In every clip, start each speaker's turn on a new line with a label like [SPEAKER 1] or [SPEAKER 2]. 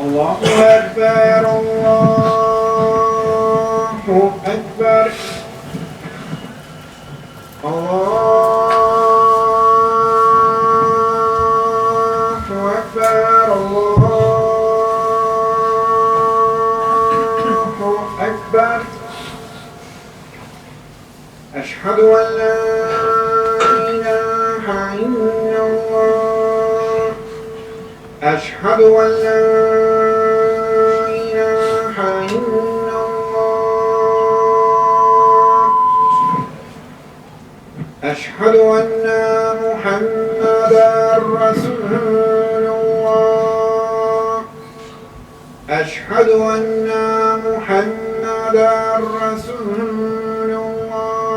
[SPEAKER 1] الله أكبر الله أكبر الله أكبر الله أكبر أشهد أن لا إله إلا الله أشهد أن لا إله إلا الله أشهد أن محمدا رسول الله أشهد أن محمدا رسول الله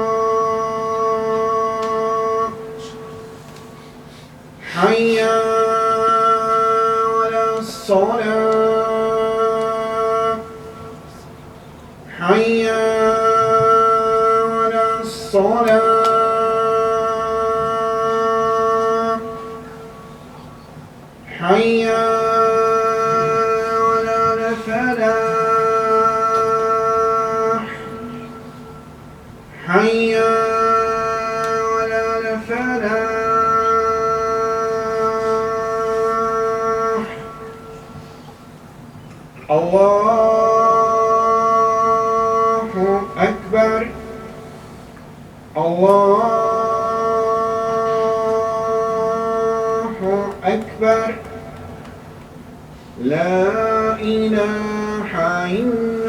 [SPEAKER 1] حي على الصلاة حي على الصلاة حي على الفلاح حي على الفلاح الله أكبر الله أكبر لا إله إلا